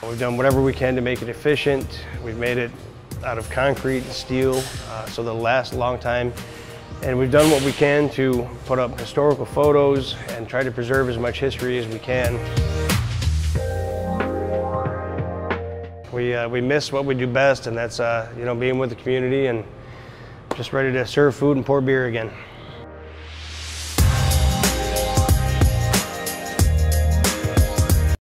We've done whatever we can to make it efficient. We've made it out of concrete and steel, so they'll last a long time. And we've done what we can to put up historical photos and try to preserve as much history as we can. We miss what we do best, and that's being with the community and just ready to serve food and pour beer again.